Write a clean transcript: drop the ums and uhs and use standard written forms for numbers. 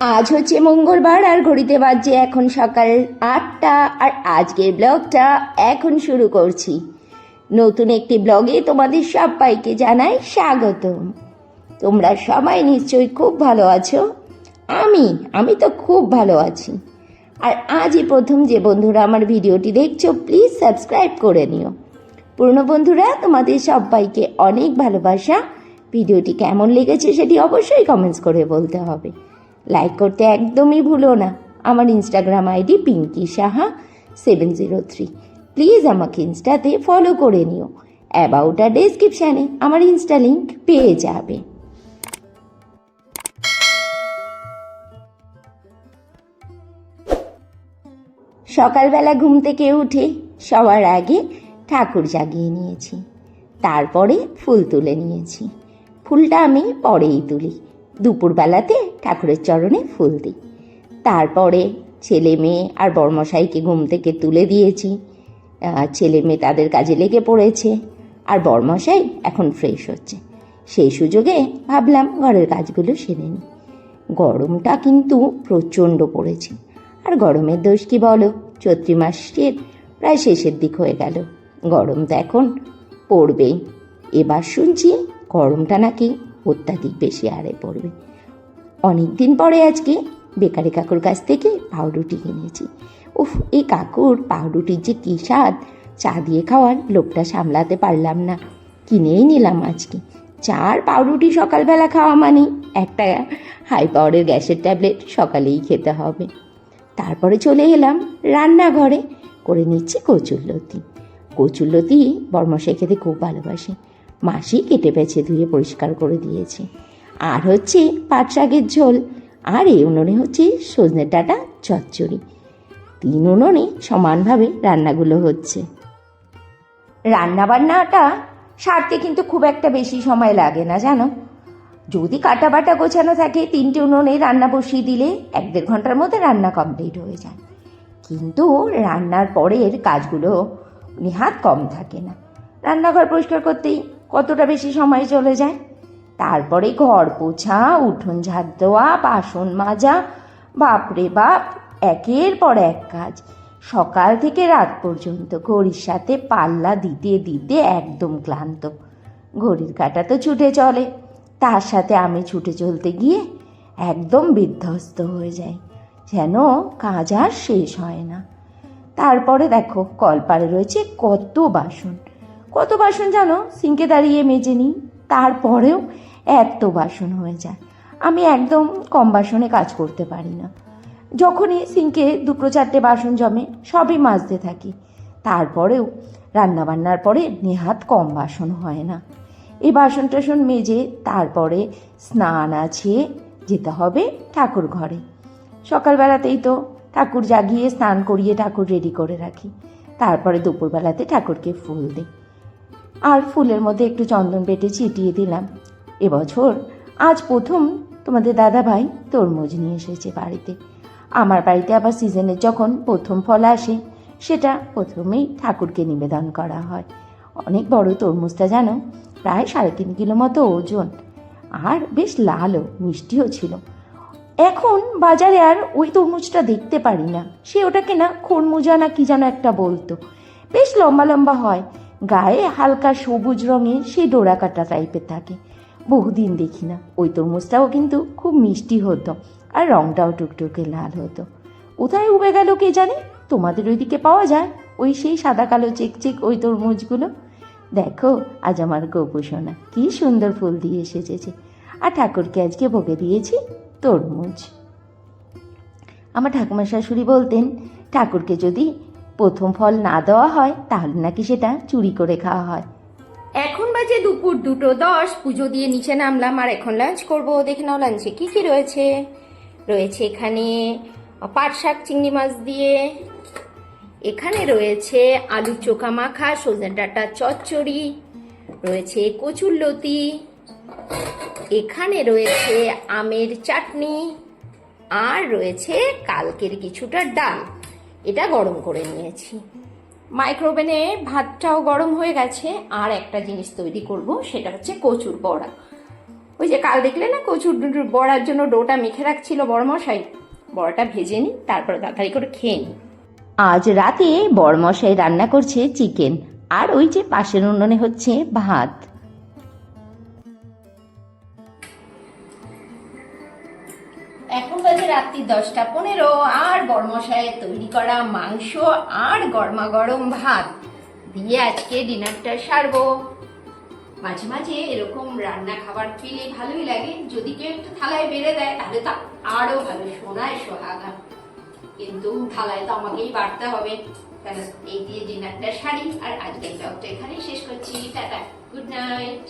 আজ হচ্ছে মঙ্গলবার আর ঘড়িতে বাজছে এখন সকাল 8টা। আর আজকের ব্লগটা এখন শুরু করছি। নতুন একটি ব্লগে তোমাদের সবাইকে জানাই স্বাগতম। তোমরা সবাই নিশ্চয়ই খুব ভালো আছো। আমি তো খুব ভালো আছি। আর আজই প্রথম যে বন্ধুরা আমার ভিডিওটি দেখছো, প্লিজ সাবস্ক্রাইব করে নিও। পুরনো বন্ধুরা, তোমাদের সবাইকে অনেক ভালোবাসা। ভিডিওটি কেমন লেগেছে সেটি অবশ্যই কমেন্টস করে বলতে হবে। লাইক করতে একদমই ভুলো না। আমার Instagram ID Pinky Saha 703। Please আমাকে ইনস্টাতে ফলো করে নিও। অ্যাবাউট আর ডেসক্রিপশানে আমার ইনস্টা লিঙ্ক পেয়ে যাবে। সকালবেলা ঘুম থেকে উঠে সবার আগে ঠাকুর জাগিয়ে নিয়েছি, তারপরে ফুল তুলে নিয়েছি। ফুলটা আমি পরেই তুলি, দুপুরবেলাতে ঠাকুরের চরণে ফুল দিই। তারপরে ছেলে মেয়ে আর বড়মশাইকে ঘুম থেকে তুলে দিয়েছি। ছেলে মেয়ে তাদের কাজে লেগে পড়েছে, আর বড়মশাই এখন ফ্রেশ হচ্ছে। সেই সুযোগে ভাবলাম ঘরের কাজগুলো সেরে নিই। গরমটা কিন্তু প্রচণ্ড পড়েছে। আর গরমের দোষ কি বলো, চৈত্র মাসের প্রায় শেষের দিক হয়ে গেল। গরম তো এখন পড়বেই। এবার শুনছি গরমটা নাকি অত্যাধিক বেশি আরে পড়বে। অনেক দিন পরে আজকে বেকারি কাকুর কাছ থেকে পাউরুটি কিনেছি। উফ, এই কাকুর পাউরুটির যে কী স্বাদ! চা দিয়ে খাওয়ার লোভটা সামলাতে পারলাম না, কিনেই নিলাম আজকে। চা আর পাউরুটি সকালবেলা খাওয়া মানে একটা হাই পাওয়ারের গ্যাসের ট্যাবলেট সকালেই খেতে হবে। তারপরে চলে এলাম রান্নাঘরে, করে নিচ্ছি কচুরলতি। কচুরলতি বড়মশাই খেতে খুব ভালোবাসে। মাসি কেটে বেছে ধুয়ে পরিষ্কার করে দিয়েছে। আর হচ্ছে পাট শাকের ঝোল, আর এই উনুনে হচ্ছে সজনের ডাঁটা চচ্চড়ি। 3 উনুনে সমানভাবে রান্নাগুলো হচ্ছে। রান্নাবান্নাটা সারতে কিন্তু খুব একটা বেশি সময় লাগে না জানো। যদি কাটা বাটা গোছানো থাকে 3টে উনুনে রান্না বসিয়ে দিলে 1-1.5 ঘন্টার মধ্যে রান্না কমপ্লিট হয়ে যায়। কিন্তু রান্নার পরের কাজগুলো নেহাত কম থাকে না। রান্নাঘর পরিষ্কার করতেই কতটা বেশি সময় চলে যায়। তারপরে ঘর পোছা, উঠোন ঝাড় দেওয়া, বাসন মাজা, বাপরে বাপ, একের পর এক কাজ। সকাল থেকে রাত পর্যন্ত ঘড়ির সাথে পাল্লা দিতে দিতে একদম ক্লান্ত। ঘড়ির কাঁটা তো ছুটে চলে, তার সাথে আমি ছুটে চলতে গিয়ে একদম বিধ্বস্ত হয়ে যাই, যেন কাজ আর শেষ হয় না। তারপরে দেখো কলপারে রয়েছে কত বাসন জানো, সিঙ্কে দাঁড়িয়ে মেজে নিই, তারপরেও এত বাসন হয়ে যায়। আমি একদম কম বাসনে কাজ করতে পারি না। যখনই সিঙ্কে 2-4টে বাসন জমে সবই মাজতে থাকি। তারপরেও রান্নাবান্নার পরে নেহাত কম বাসন হয় না। এই বাসন টাসন মেজে তারপরে স্নান আছে, যেতে হবে ঠাকুর ঘরে। সকালবেলাতেই তো ঠাকুর জাগিয়ে স্নান করিয়ে ঠাকুর রেডি করে রাখি। তারপরে দুপুরবেলাতে ঠাকুরকে ফুল দিই, আর ফুলের মধ্যে একটু চন্দন বেটে ছিটিয়ে দিলাম। এবছর আজ প্রথম তোমাদের দাদাভাই তরমুজ নিয়ে এসেছে বাড়িতে। আমার বাড়িতে আবার সিজনের যখন প্রথম ফল আসে, সেটা প্রথমেই ঠাকুরকে নিবেদন করা হয়। অনেক বড় তরমুজটা জানো, প্রায় 3.5 কিলো মতো ওজন, আর বেশ লালও মিষ্টিও ছিল। এখন বাজারে আর ওই তরমুজটা দেখতে পারি না। সে ওটাকে না খরমুজা না কি যেন একটা বলতো, বেশ লম্বা লম্বা হয়, গায়ে হালকা সবুজ রঙের সেই ডোরা কাটা টাইপের থাকে। বহুদিন দেখি না। ওই তরমুজটাও কিন্তু খুব মিষ্টি হতো, আর রঙটাও টুকটুকে লাল হতো। কোথায় উবে গেল কে জানে। তোমাদের ওইদিকে পাওয়া যায় ওই সেই সাদা কালো চেকচেক ওই তরমুজগুলো? দেখো আজ আমার গোপু সোনা কি সুন্দর ফুল দিয়ে এসেছে। আর ঠাকুরকে আজকে ভোগে দিয়েছি তরমুজ। আমার ঠাকুমা শাশুড়ি বলতেন, ঠাকুরকে যদি প্রথম ফল না দেওয়া হয় তাহলে নাকি সেটা চুরি করে খাওয়া হয়। এখন বাজে দুপুর 2:10। পুজো দিয়ে নিচে নামলাম, আর এখন লাঞ্চ করব। দেখে নাও লাঞ্চে কি কি রয়েছে। রয়েছে এখানে পাট শাক চিংড়ি মাছ দিয়ে, এখানে রয়েছে আলু চোখা মাখা সজনে ডাঁটা চচ্চড়ি, রয়েছে কচুরলতি, এখানে রয়েছে আমের চাটনি, আর রয়েছে কালকের কিছুটা ডাল। এটা গরম করে নিয়েছি। মাইক্রোওভেনে ভাতটাও গরম হয়ে গেছে। আর একটা জিনিস তৈরি করব, সেটা হচ্ছে কচুর বড়া। ওই ওই যে কাল দেখলে না কচুর বড়ার জন্য ডোটা মেখে রাখছিল বড়মশাই, বড়াটা ভেজে নি, তারপরে তাড়াতাড়ি করে খেয়ে নি। আজ রাতে বড়মশাই রান্না করছে চিকেন, আর ওই যে পাশের উনুনে হচ্ছে ভাত। এখন বাজে রাত্রি 10টা 15, আর বড়মশাইয়ের তৈরি করা মাংস আর গরমা গরম ভাত দিয়ে আজকে ডিনারটা সারবো। মাঝে মাঝে এরকম রান্না খাবার পেলে ভালোই লাগে, যদি কেউ একটু থালায় বেড়ে দেয় তাহলে তো আরো ভালো, সোনায় সোহাগা। কিন্তু থালায় তো আমাকেই বাড়তে হবে, কেন এই দিয়ে ডিনারটা সারি। আর আজকের ব্লগটা এখানেই শেষ করছি। Tata, good night.